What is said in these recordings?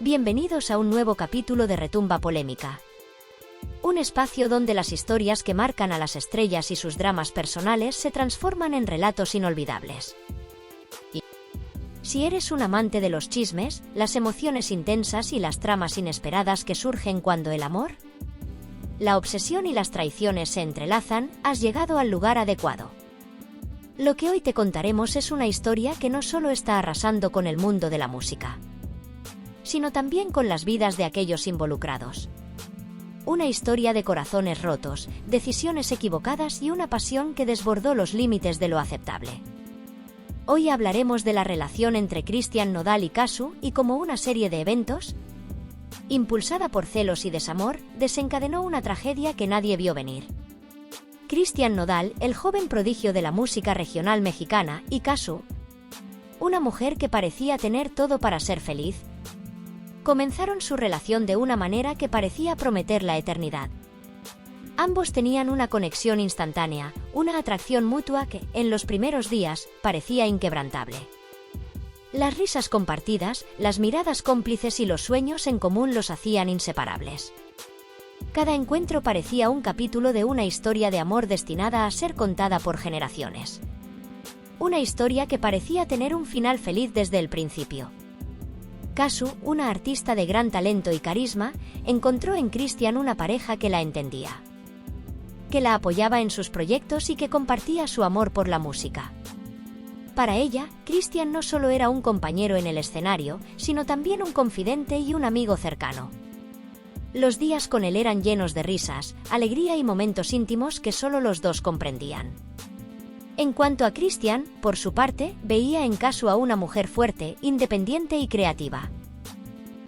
Bienvenidos a un nuevo capítulo de Retumba Polémica. Un espacio donde las historias que marcan a las estrellas y sus dramas personales se transforman en relatos inolvidables. Si eres un amante de los chismes, las emociones intensas y las tramas inesperadas que surgen cuando el amor, la obsesión y las traiciones se entrelazan, has llegado al lugar adecuado. Lo que hoy te contaremos es una historia que no solo está arrasando con el mundo de la música, sino también con las vidas de aquellos involucrados. Una historia de corazones rotos, decisiones equivocadas y una pasión que desbordó los límites de lo aceptable. Hoy hablaremos de la relación entre Christian Nodal y Casu y cómo una serie de eventos, impulsada por celos y desamor, desencadenó una tragedia que nadie vio venir. Christian Nodal, el joven prodigio de la música regional mexicana, y Casu, una mujer que parecía tener todo para ser feliz, comenzaron su relación de una manera que parecía prometer la eternidad. Ambos tenían una conexión instantánea, una atracción mutua que, en los primeros días, parecía inquebrantable. Las risas compartidas, las miradas cómplices y los sueños en común los hacían inseparables. Cada encuentro parecía un capítulo de una historia de amor destinada a ser contada por generaciones. Una historia que parecía tener un final feliz desde el principio. Casu, una artista de gran talento y carisma, encontró en Christian una pareja que la entendía, que la apoyaba en sus proyectos y que compartía su amor por la música. Para ella, Christian no solo era un compañero en el escenario, sino también un confidente y un amigo cercano. Los días con él eran llenos de risas, alegría y momentos íntimos que solo los dos comprendían. En cuanto a Christian, por su parte, veía en Casu a una mujer fuerte, independiente y creativa.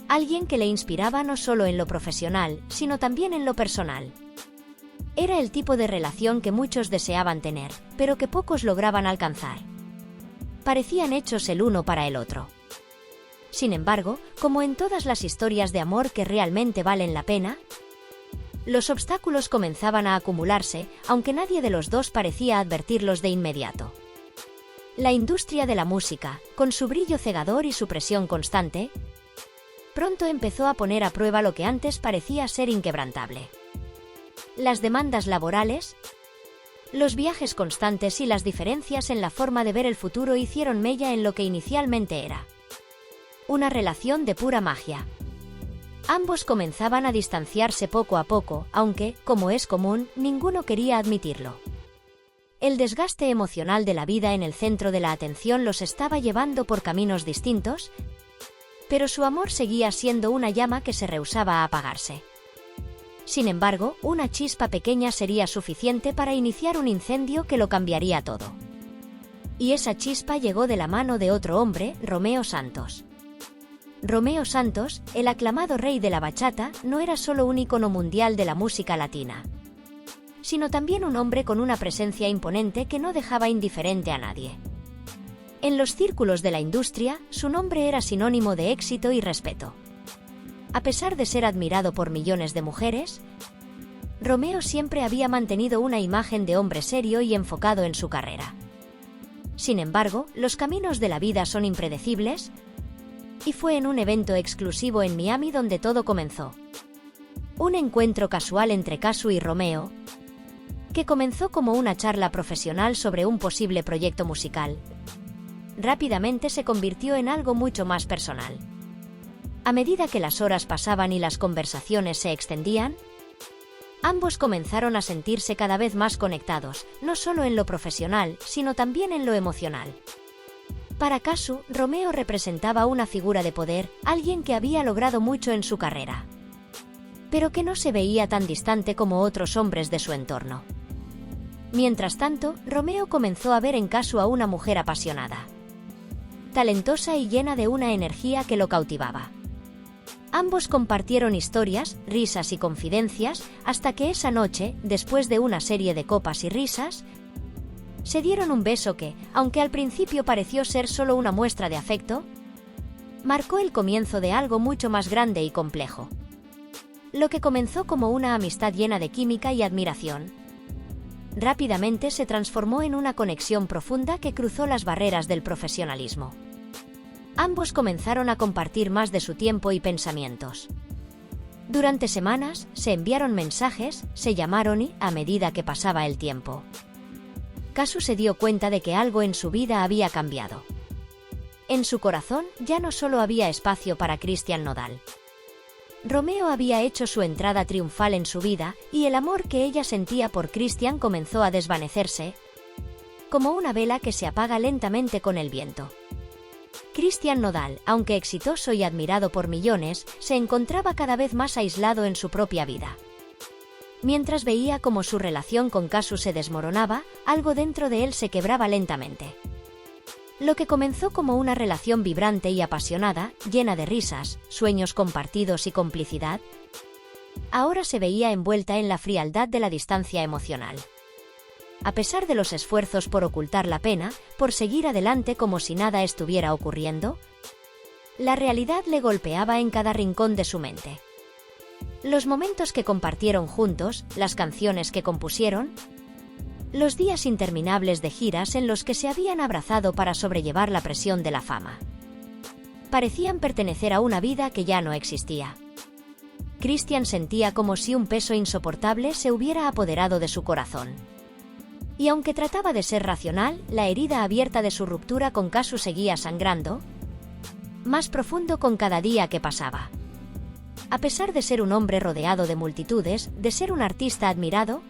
Alguien que le inspiraba no solo en lo profesional, sino también en lo personal. Era el tipo de relación que muchos deseaban tener, pero que pocos lograban alcanzar. Parecían hechos el uno para el otro. Sin embargo, como en todas las historias de amor que realmente valen la pena, los obstáculos comenzaban a acumularse, aunque nadie de los dos parecía advertirlos de inmediato. La industria de la música, con su brillo cegador y su presión constante, pronto empezó a poner a prueba lo que antes parecía ser inquebrantable. Las demandas laborales, los viajes constantes y las diferencias en la forma de ver el futuro hicieron mella en lo que inicialmente era una relación de pura magia. Ambos comenzaban a distanciarse poco a poco, aunque, como es común, ninguno quería admitirlo. El desgaste emocional de la vida en el centro de la atención los estaba llevando por caminos distintos, pero su amor seguía siendo una llama que se rehusaba a apagarse. Sin embargo, una chispa pequeña sería suficiente para iniciar un incendio que lo cambiaría todo. Y esa chispa llegó de la mano de otro hombre, Romeo Santos. Romeo Santos, el aclamado rey de la bachata, no era solo un ícono mundial de la música latina, sino también un hombre con una presencia imponente que no dejaba indiferente a nadie. En los círculos de la industria, su nombre era sinónimo de éxito y respeto. A pesar de ser admirado por millones de mujeres, Romeo siempre había mantenido una imagen de hombre serio y enfocado en su carrera. Sin embargo, los caminos de la vida son impredecibles, y fue en un evento exclusivo en Miami donde todo comenzó. Un encuentro casual entre Casu y Romeo, que comenzó como una charla profesional sobre un posible proyecto musical, rápidamente se convirtió en algo mucho más personal. A medida que las horas pasaban y las conversaciones se extendían, ambos comenzaron a sentirse cada vez más conectados, no solo en lo profesional, sino también en lo emocional. Para Casu, Romeo representaba una figura de poder, alguien que había logrado mucho en su carrera, pero que no se veía tan distante como otros hombres de su entorno. Mientras tanto, Romeo comenzó a ver en Casu a una mujer apasionada, talentosa y llena de una energía que lo cautivaba. Ambos compartieron historias, risas y confidencias, hasta que esa noche, después de una serie de copas y risas, se dieron un beso que, aunque al principio pareció ser solo una muestra de afecto, marcó el comienzo de algo mucho más grande y complejo. Lo que comenzó como una amistad llena de química y admiración, rápidamente se transformó en una conexión profunda que cruzó las barreras del profesionalismo. ambos comenzaron a compartir más de su tiempo y pensamientos. Durante semanas, se enviaron mensajes, se llamaron y, a medida que pasaba el tiempo, Kazu se dio cuenta de que algo en su vida había cambiado. En su corazón ya no solo había espacio para Christian Nodal. Romeo había hecho su entrada triunfal en su vida, y el amor que ella sentía por Christian comenzó a desvanecerse, como una vela que se apaga lentamente con el viento. Christian Nodal, aunque exitoso y admirado por millones, se encontraba cada vez más aislado en su propia vida. Mientras veía cómo su relación con Kazu se desmoronaba, algo dentro de él se quebraba lentamente. Lo que comenzó como una relación vibrante y apasionada, llena de risas, sueños compartidos y complicidad, ahora se veía envuelta en la frialdad de la distancia emocional. A pesar de los esfuerzos por ocultar la pena, por seguir adelante como si nada estuviera ocurriendo, la realidad le golpeaba en cada rincón de su mente. Los momentos que compartieron juntos, las canciones que compusieron, los días interminables de giras en los que se habían abrazado para sobrellevar la presión de la fama, parecían pertenecer a una vida que ya no existía. Christian sentía como si un peso insoportable se hubiera apoderado de su corazón. Y aunque trataba de ser racional, la herida abierta de su ruptura con Kazu seguía sangrando, más profundo con cada día que pasaba. A pesar de ser un hombre rodeado de multitudes, de ser un artista admirado,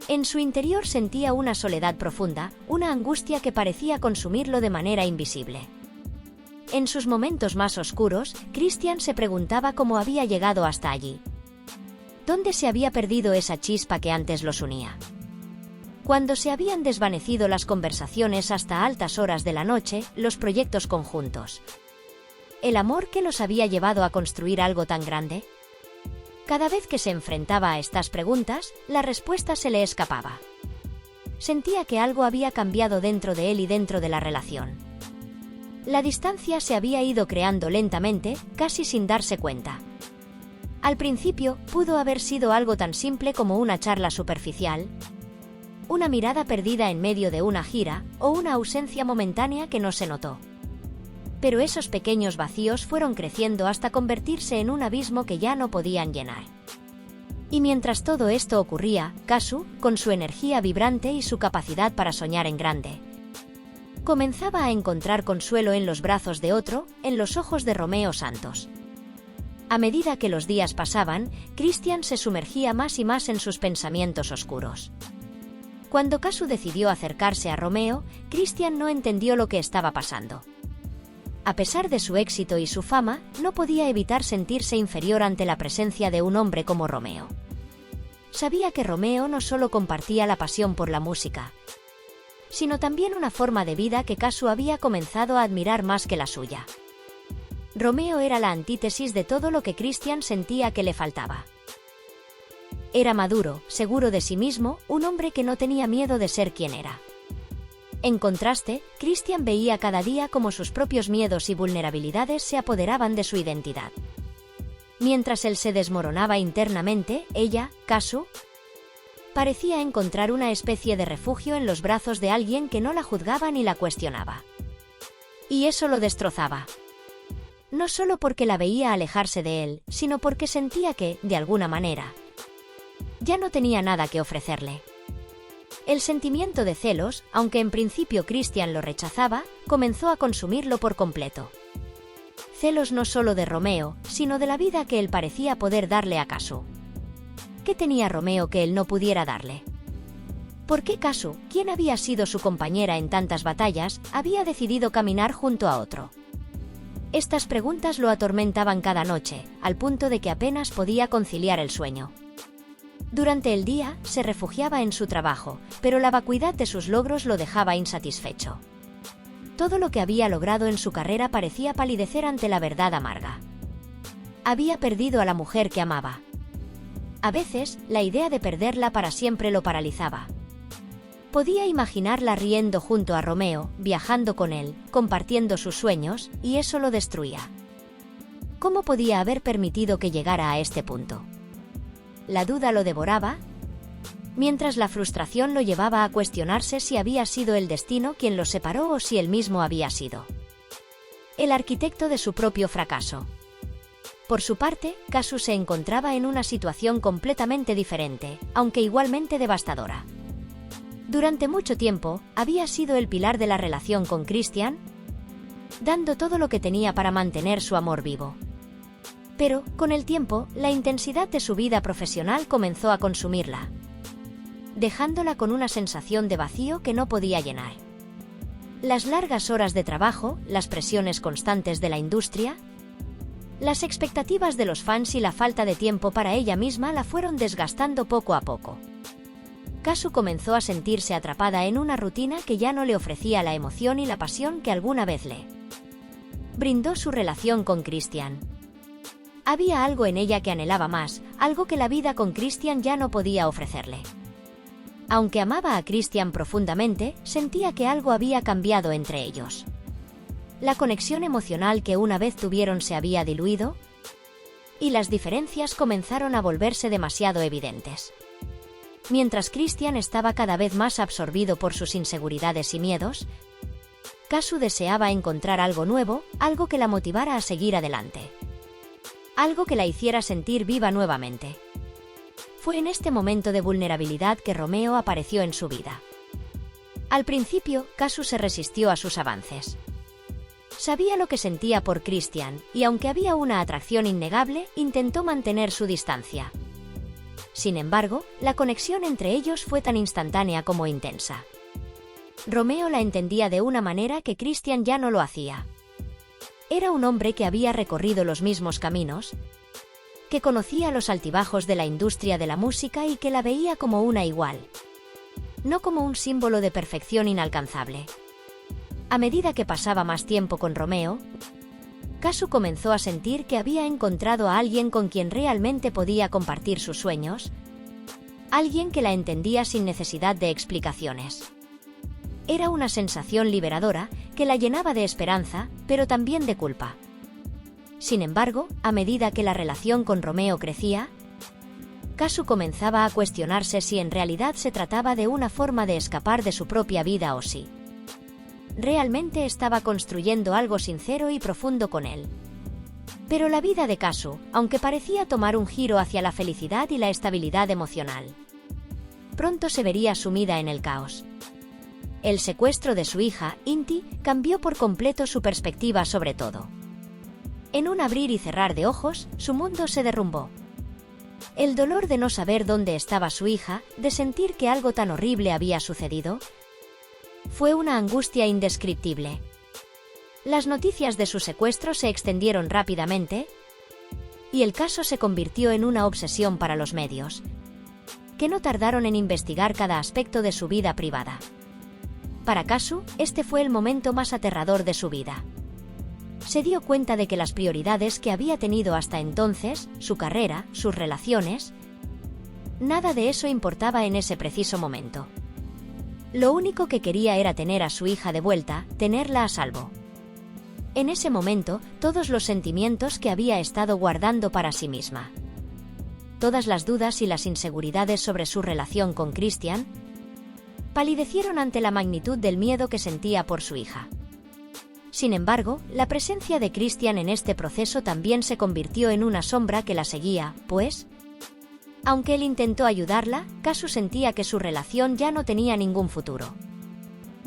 en su interior sentía una soledad profunda, una angustia que parecía consumirlo de manera invisible. En sus momentos más oscuros, Christian se preguntaba cómo había llegado hasta allí. ¿Dónde se había perdido esa chispa que antes los unía? Cuando se habían desvanecido las conversaciones hasta altas horas de la noche, los proyectos conjuntos. ¿El amor que los había llevado a construir algo tan grande? Cada vez que se enfrentaba a estas preguntas, la respuesta se le escapaba. Sentía que algo había cambiado dentro de él y dentro de la relación. La distancia se había ido creando lentamente, casi sin darse cuenta. Al principio, pudo haber sido algo tan simple como una charla superficial, una mirada perdida en medio de una gira, o una ausencia momentánea que no se notó. Pero esos pequeños vacíos fueron creciendo hasta convertirse en un abismo que ya no podían llenar. Y mientras todo esto ocurría, Kazu, con su energía vibrante y su capacidad para soñar en grande, comenzaba a encontrar consuelo en los brazos de otro, en los ojos de Romeo Santos. A medida que los días pasaban, Christian se sumergía más y más en sus pensamientos oscuros. Cuando Kazu decidió acercarse a Romeo, Christian no entendió lo que estaba pasando. A pesar de su éxito y su fama, no podía evitar sentirse inferior ante la presencia de un hombre como Romeo. Sabía que Romeo no solo compartía la pasión por la música, sino también una forma de vida que Kazu había comenzado a admirar más que la suya. Romeo era la antítesis de todo lo que Christian sentía que le faltaba. Era maduro, seguro de sí mismo, un hombre que no tenía miedo de ser quien era. En contraste, Christian veía cada día cómo sus propios miedos y vulnerabilidades se apoderaban de su identidad. Mientras él se desmoronaba internamente, ella, Kazu, parecía encontrar una especie de refugio en los brazos de alguien que no la juzgaba ni la cuestionaba. Y eso lo destrozaba. No solo porque la veía alejarse de él, sino porque sentía que, de alguna manera, ya no tenía nada que ofrecerle. El sentimiento de celos, aunque en principio Christian lo rechazaba, comenzó a consumirlo por completo. Celos no solo de Romeo, sino de la vida que él parecía poder darle a Kazu. ¿Qué tenía Romeo que él no pudiera darle? ¿Por qué Kazu, quien había sido su compañera en tantas batallas, había decidido caminar junto a otro? Estas preguntas lo atormentaban cada noche, al punto de que apenas podía conciliar el sueño. Durante el día, se refugiaba en su trabajo, pero la vacuidad de sus logros lo dejaba insatisfecho. Todo lo que había logrado en su carrera parecía palidecer ante la verdad amarga. Había perdido a la mujer que amaba. A veces, la idea de perderla para siempre lo paralizaba. Podía imaginarla riendo junto a Romeo, viajando con él, compartiendo sus sueños, y eso lo destruía. ¿Cómo podía haber permitido que llegara a este punto? La duda lo devoraba, mientras la frustración lo llevaba a cuestionarse si había sido el destino quien los separó o si él mismo había sido. el arquitecto de su propio fracaso. Por su parte, Kazu se encontraba en una situación completamente diferente, aunque igualmente devastadora. Durante mucho tiempo, había sido el pilar de la relación con Christian, dando todo lo que tenía para mantener su amor vivo. Pero, con el tiempo, la intensidad de su vida profesional comenzó a consumirla, dejándola con una sensación de vacío que no podía llenar. Las largas horas de trabajo, las presiones constantes de la industria, las expectativas de los fans y la falta de tiempo para ella misma la fueron desgastando poco a poco. Kazu comenzó a sentirse atrapada en una rutina que ya no le ofrecía la emoción y la pasión que alguna vez le brindó su relación con Christian. Había algo en ella que anhelaba más, algo que la vida con Christian ya no podía ofrecerle. Aunque amaba a Christian profundamente, sentía que algo había cambiado entre ellos. La conexión emocional que una vez tuvieron se había diluido, y las diferencias comenzaron a volverse demasiado evidentes. Mientras Christian estaba cada vez más absorbido por sus inseguridades y miedos, Kazu deseaba encontrar algo nuevo, algo que la motivara a seguir adelante. Algo que la hiciera sentir viva nuevamente. Fue en este momento de vulnerabilidad que Romeo apareció en su vida. Al principio, Kazu se resistió a sus avances. Sabía lo que sentía por Christian, y aunque había una atracción innegable, intentó mantener su distancia. Sin embargo, la conexión entre ellos fue tan instantánea como intensa. Romeo la entendía de una manera que Christian ya no lo hacía. Era un hombre que había recorrido los mismos caminos, que conocía los altibajos de la industria de la música y que la veía como una igual, no como un símbolo de perfección inalcanzable. A medida que pasaba más tiempo con Romeo, Kazu comenzó a sentir que había encontrado a alguien con quien realmente podía compartir sus sueños, alguien que la entendía sin necesidad de explicaciones. Era una sensación liberadora que la llenaba de esperanza, pero también de culpa. Sin embargo, a medida que la relación con Romeo crecía, Kazu comenzaba a cuestionarse si en realidad se trataba de una forma de escapar de su propia vida o si realmente estaba construyendo algo sincero y profundo con él. Pero la vida de Kazu, aunque parecía tomar un giro hacia la felicidad y la estabilidad emocional, pronto se vería sumida en el caos. El secuestro de su hija, Inti, cambió por completo su perspectiva sobre todo. En un abrir y cerrar de ojos, su mundo se derrumbó. El dolor de no saber dónde estaba su hija, de sentir que algo tan horrible había sucedido, fue una angustia indescriptible. Las noticias de su secuestro se extendieron rápidamente, y el caso se convirtió en una obsesión para los medios, que no tardaron en investigar cada aspecto de su vida privada. Para Kazu, este fue el momento más aterrador de su vida. Se dio cuenta de que las prioridades que había tenido hasta entonces, su carrera, sus relaciones, nada de eso importaba en ese preciso momento. Lo único que quería era tener a su hija de vuelta, tenerla a salvo. En ese momento, todos los sentimientos que había estado guardando para sí misma, todas las dudas y las inseguridades sobre su relación con Christian, palidecieron ante la magnitud del miedo que sentía por su hija. Sin embargo, la presencia de Christian en este proceso también se convirtió en una sombra que la seguía, pues, aunque él intentó ayudarla, Kazu sentía que su relación ya no tenía ningún futuro.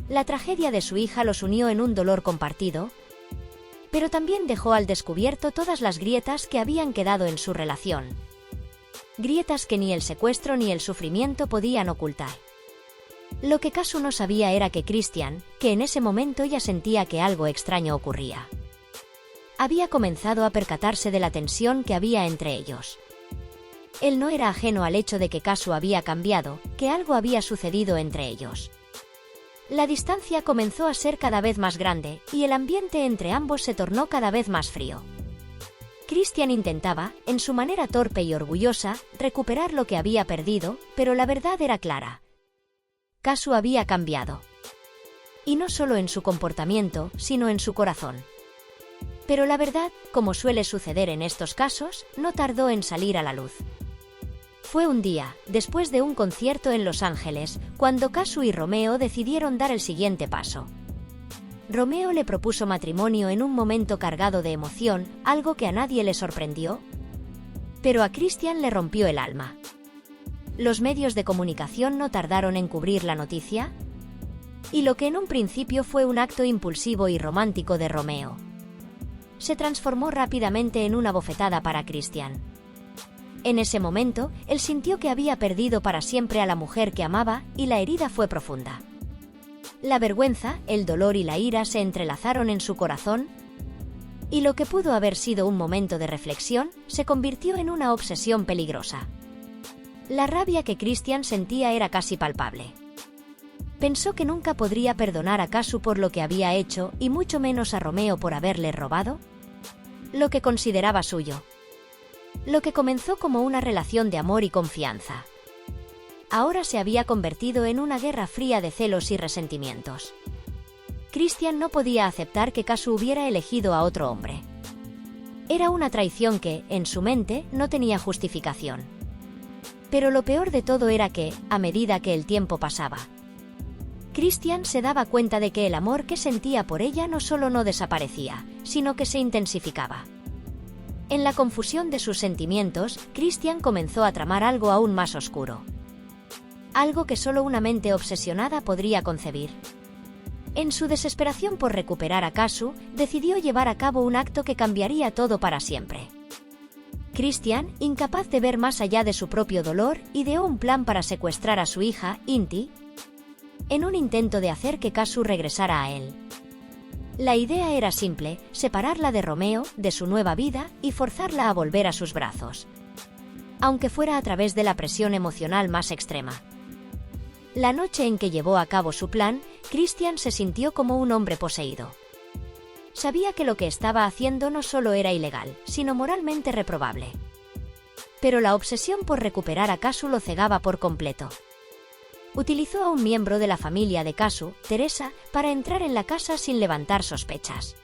La tragedia de su hija los unió en un dolor compartido, pero también dejó al descubierto todas las grietas que habían quedado en su relación. Grietas que ni el secuestro ni el sufrimiento podían ocultar. Lo que Kazu no sabía era que Christian, que en ese momento ya sentía que algo extraño ocurría, había comenzado a percatarse de la tensión que había entre ellos. Él no era ajeno al hecho de que Kazu había cambiado, que algo había sucedido entre ellos. La distancia comenzó a ser cada vez más grande, y el ambiente entre ambos se tornó cada vez más frío. Christian intentaba, en su manera torpe y orgullosa, recuperar lo que había perdido, pero la verdad era clara. Kazu había cambiado. Y no solo en su comportamiento, sino en su corazón. Pero la verdad, como suele suceder en estos casos, no tardó en salir a la luz. Fue un día, después de un concierto en Los Ángeles, cuando Kazu y Romeo decidieron dar el siguiente paso. Romeo le propuso matrimonio en un momento cargado de emoción, algo que a nadie le sorprendió, pero a Christian le rompió el alma. Los medios de comunicación no tardaron en cubrir la noticia, y lo que en un principio fue un acto impulsivo y romántico de Romeo se transformó rápidamente en una bofetada para Christian. En ese momento, él sintió que había perdido para siempre a la mujer que amaba, y la herida fue profunda. La vergüenza, el dolor y la ira se entrelazaron en su corazón, y lo que pudo haber sido un momento de reflexión, se convirtió en una obsesión peligrosa. La rabia que Christian sentía era casi palpable. Pensó que nunca podría perdonar a Casu por lo que había hecho, y mucho menos a Romeo por haberle robado lo que consideraba suyo. Lo que comenzó como una relación de amor y confianza ahora se había convertido en una guerra fría de celos y resentimientos. Christian no podía aceptar que Casu hubiera elegido a otro hombre. Era una traición que, en su mente, no tenía justificación. Pero lo peor de todo era que, a medida que el tiempo pasaba, Christian se daba cuenta de que el amor que sentía por ella no solo no desaparecía, sino que se intensificaba. En la confusión de sus sentimientos, Christian comenzó a tramar algo aún más oscuro. Algo que solo una mente obsesionada podría concebir. En su desesperación por recuperar a Casu, decidió llevar a cabo un acto que cambiaría todo para siempre. Christian, incapaz de ver más allá de su propio dolor, ideó un plan para secuestrar a su hija, Inti, en un intento de hacer que Casu regresara a él. La idea era simple: separarla de Romeo, de su nueva vida, y forzarla a volver a sus brazos, aunque fuera a través de la presión emocional más extrema. La noche en que llevó a cabo su plan, Christian se sintió como un hombre poseído. Sabía que lo que estaba haciendo no solo era ilegal, sino moralmente reprobable. Pero la obsesión por recuperar a Casu lo cegaba por completo. Utilizó a un miembro de la familia de Casu, Teresa, para entrar en la casa sin levantar sospechas.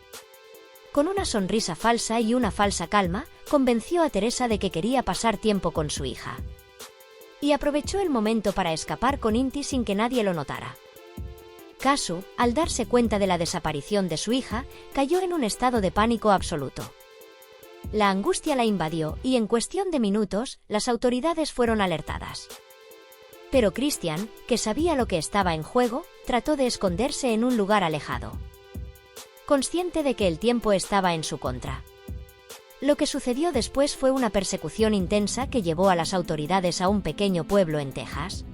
Con una sonrisa falsa y una falsa calma, convenció a Teresa de que quería pasar tiempo con su hija. Y aprovechó el momento para escapar con Inti sin que nadie lo notara. Casu, al darse cuenta de la desaparición de su hija, cayó en un estado de pánico absoluto. La angustia la invadió y en cuestión de minutos, las autoridades fueron alertadas. Pero Christian, que sabía lo que estaba en juego, trató de esconderse en un lugar alejado, consciente de que el tiempo estaba en su contra. Lo que sucedió después fue una persecución intensa que llevó a las autoridades a un pequeño pueblo en Texas,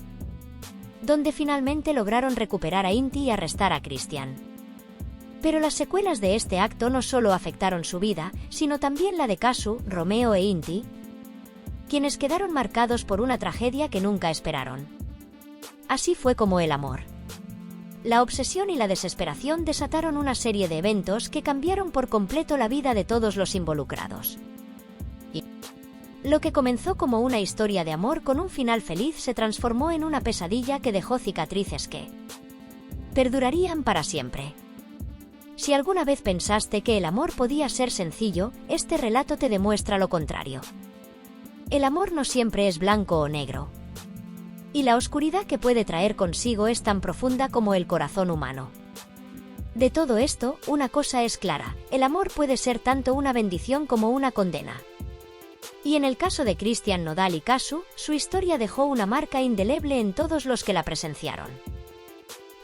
donde finalmente lograron recuperar a Inti y arrestar a Christian. Pero las secuelas de este acto no solo afectaron su vida, sino también la de Casu, Romeo e Inti, quienes quedaron marcados por una tragedia que nunca esperaron. Así fue como el amor. La obsesión y la desesperación desataron una serie de eventos que cambiaron por completo la vida de todos los involucrados. Y lo que comenzó como una historia de amor con un final feliz se transformó en una pesadilla que dejó cicatrices que perdurarían para siempre. Si alguna vez pensaste que el amor podía ser sencillo, este relato te demuestra lo contrario. El amor no siempre es blanco o negro. Y la oscuridad que puede traer consigo es tan profunda como el corazón humano. De todo esto, una cosa es clara: el amor puede ser tanto una bendición como una condena. Y en el caso de Christian Nodal y Casu, su historia dejó una marca indeleble en todos los que la presenciaron.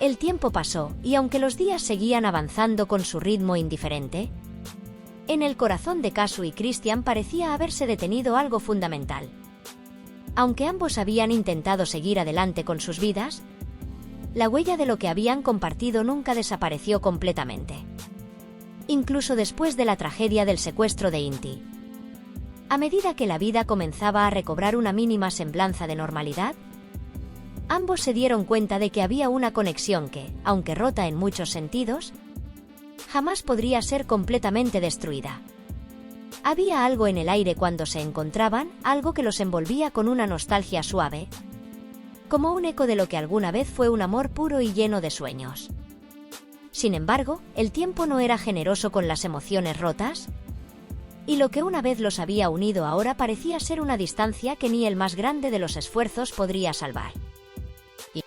El tiempo pasó, y aunque los días seguían avanzando con su ritmo indiferente, en el corazón de Casu y Christian parecía haberse detenido algo fundamental. Aunque ambos habían intentado seguir adelante con sus vidas, la huella de lo que habían compartido nunca desapareció completamente. Incluso después de la tragedia del secuestro de Inti. A medida que la vida comenzaba a recobrar una mínima semblanza de normalidad, ambos se dieron cuenta de que había una conexión que, aunque rota en muchos sentidos, jamás podría ser completamente destruida. Había algo en el aire cuando se encontraban, algo que los envolvía con una nostalgia suave, como un eco de lo que alguna vez fue un amor puro y lleno de sueños. Sin embargo, el tiempo no era generoso con las emociones rotas, y lo que una vez los había unido ahora parecía ser una distancia que ni el más grande de los esfuerzos podría salvar. Y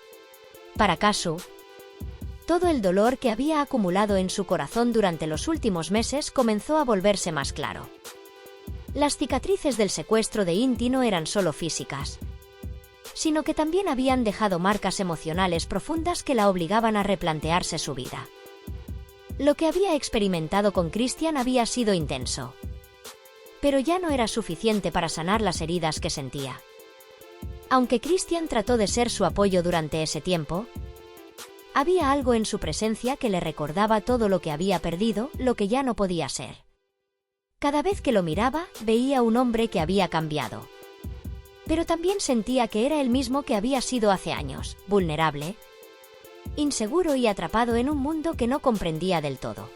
para Casu, Todo el dolor que había acumulado en su corazón durante los últimos meses comenzó a volverse más claro. Las cicatrices del secuestro de Inti no eran solo físicas, sino que también habían dejado marcas emocionales profundas que la obligaban a replantearse su vida. Lo que había experimentado con Christian había sido intenso, pero ya no era suficiente para sanar las heridas que sentía. Aunque Christian trató de ser su apoyo durante ese tiempo, había algo en su presencia que le recordaba todo lo que había perdido, lo que ya no podía ser. Cada vez que lo miraba, veía un hombre que había cambiado. Pero también sentía que era el mismo que había sido hace años, vulnerable, inseguro y atrapado en un mundo que no comprendía del todo.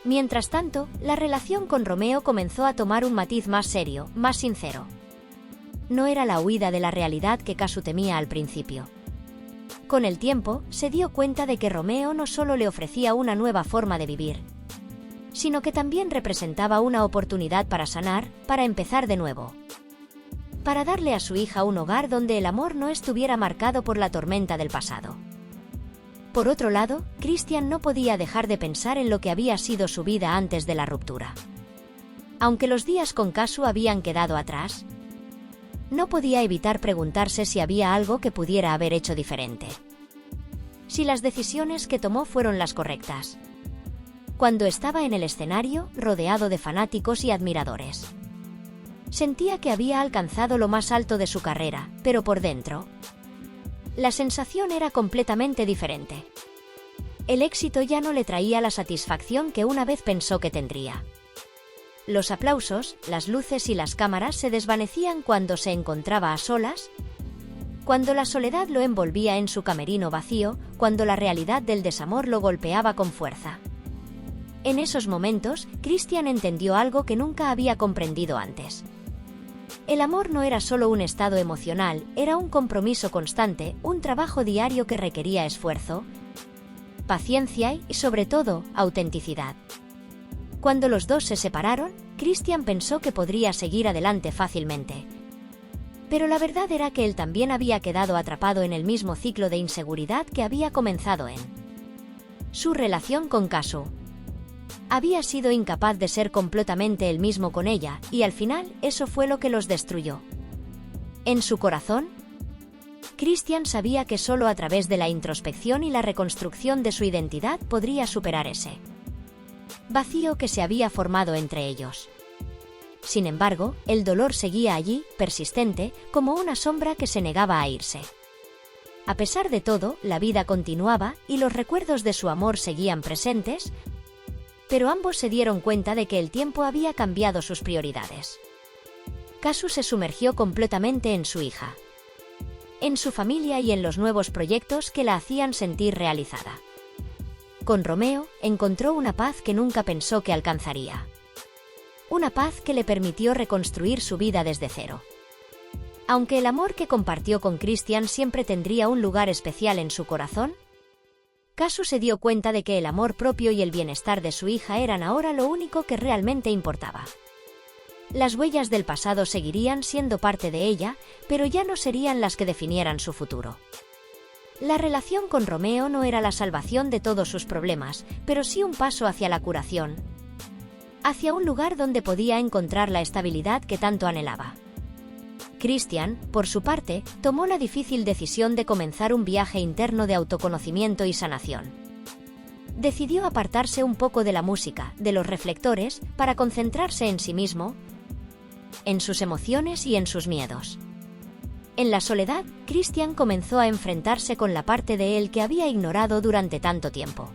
Mientras tanto, la relación con Romeo comenzó a tomar un matiz más serio, más sincero. No era la huida de la realidad que Kazu temía al principio. Con el tiempo, se dio cuenta de que Romeo no solo le ofrecía una nueva forma de vivir, sino que también representaba una oportunidad para sanar, para empezar de nuevo. Para darle a su hija un hogar donde el amor no estuviera marcado por la tormenta del pasado. Por otro lado, Christian no podía dejar de pensar en lo que había sido su vida antes de la ruptura. Aunque los días con Kazu habían quedado atrás, no podía evitar preguntarse si había algo que pudiera haber hecho diferente. Si las decisiones que tomó fueron las correctas. Cuando estaba en el escenario, rodeado de fanáticos y admiradores, sentía que había alcanzado lo más alto de su carrera, pero por dentro, la sensación era completamente diferente. El éxito ya no le traía la satisfacción que una vez pensó que tendría. Los aplausos, las luces y las cámaras se desvanecían cuando se encontraba a solas, cuando la soledad lo envolvía en su camerino vacío, cuando la realidad del desamor lo golpeaba con fuerza. En esos momentos, Christian entendió algo que nunca había comprendido antes. El amor no era solo un estado emocional, era un compromiso constante, un trabajo diario que requería esfuerzo, paciencia y, sobre todo, autenticidad. Cuando los dos se separaron, Christian pensó que podría seguir adelante fácilmente. Pero la verdad era que él también había quedado atrapado en el mismo ciclo de inseguridad que había comenzado en su relación con Kazu. Había sido incapaz de ser completamente el mismo con ella, y al final, eso fue lo que los destruyó. En su corazón, Christian sabía que solo a través de la introspección y la reconstrucción de su identidad podría superar ese vacío que se había formado entre ellos. Sin embargo, el dolor seguía allí, persistente, como una sombra que se negaba a irse. A pesar de todo, la vida continuaba, y los recuerdos de su amor seguían presentes, pero ambos se dieron cuenta de que el tiempo había cambiado sus prioridades. Kazu se sumergió completamente en su hija, en su familia y en los nuevos proyectos que la hacían sentir realizada. Con Romeo, encontró una paz que nunca pensó que alcanzaría. Una paz que le permitió reconstruir su vida desde cero. Aunque el amor que compartió con Christian siempre tendría un lugar especial en su corazón, Kazu se dio cuenta de que el amor propio y el bienestar de su hija eran ahora lo único que realmente importaba. Las huellas del pasado seguirían siendo parte de ella, pero ya no serían las que definieran su futuro. La relación con Romeo no era la salvación de todos sus problemas, pero sí un paso hacia la curación, hacia un lugar donde podía encontrar la estabilidad que tanto anhelaba. Christian, por su parte, tomó la difícil decisión de comenzar un viaje interno de autoconocimiento y sanación. Decidió apartarse un poco de la música, de los reflectores, para concentrarse en sí mismo, en sus emociones y en sus miedos. En la soledad, Christian comenzó a enfrentarse con la parte de él que había ignorado durante tanto tiempo.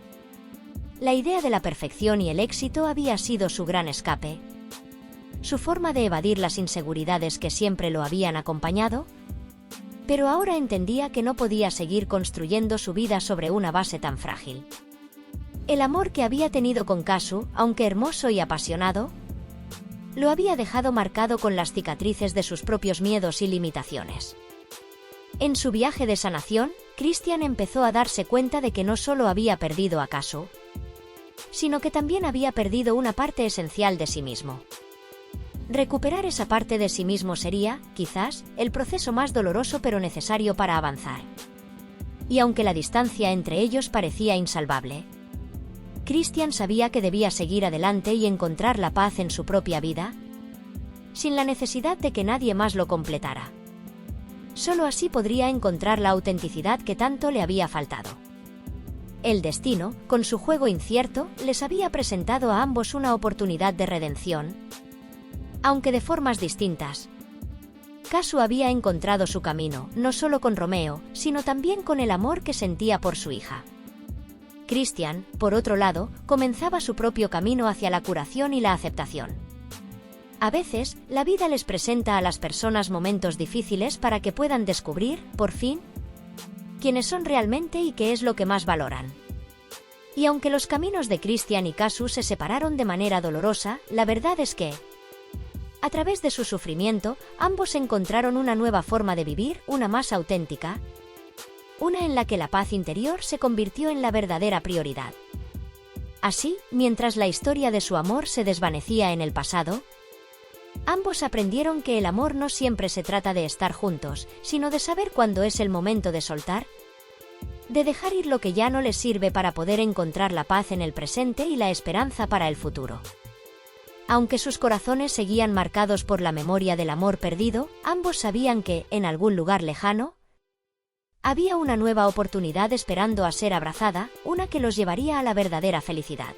La idea de la perfección y el éxito había sido su gran escape, su forma de evadir las inseguridades que siempre lo habían acompañado, pero ahora entendía que no podía seguir construyendo su vida sobre una base tan frágil. El amor que había tenido con Kazu, aunque hermoso y apasionado, lo había dejado marcado con las cicatrices de sus propios miedos y limitaciones. En su viaje de sanación, Christian empezó a darse cuenta de que no solo había perdido a Kazu, sino que también había perdido una parte esencial de sí mismo. Recuperar esa parte de sí mismo sería, quizás, el proceso más doloroso pero necesario para avanzar. Y aunque la distancia entre ellos parecía insalvable, Christian sabía que debía seguir adelante y encontrar la paz en su propia vida, sin la necesidad de que nadie más lo completara. Solo así podría encontrar la autenticidad que tanto le había faltado. El destino, con su juego incierto, les había presentado a ambos una oportunidad de redención, aunque de formas distintas. Kazu había encontrado su camino, no solo con Romeo, sino también con el amor que sentía por su hija. Christian, por otro lado, comenzaba su propio camino hacia la curación y la aceptación. A veces, la vida les presenta a las personas momentos difíciles para que puedan descubrir, por fin, quiénes son realmente y qué es lo que más valoran. Y aunque los caminos de Christian y Kazu se separaron de manera dolorosa, la verdad es que, a través de su sufrimiento, ambos encontraron una nueva forma de vivir, una más auténtica, una en la que la paz interior se convirtió en la verdadera prioridad. Así, mientras la historia de su amor se desvanecía en el pasado, ambos aprendieron que el amor no siempre se trata de estar juntos, sino de saber cuándo es el momento de soltar, de dejar ir lo que ya no les sirve para poder encontrar la paz en el presente y la esperanza para el futuro. Aunque sus corazones seguían marcados por la memoria del amor perdido, ambos sabían que, en algún lugar lejano, había una nueva oportunidad esperando a ser abrazada, una que los llevaría a la verdadera felicidad.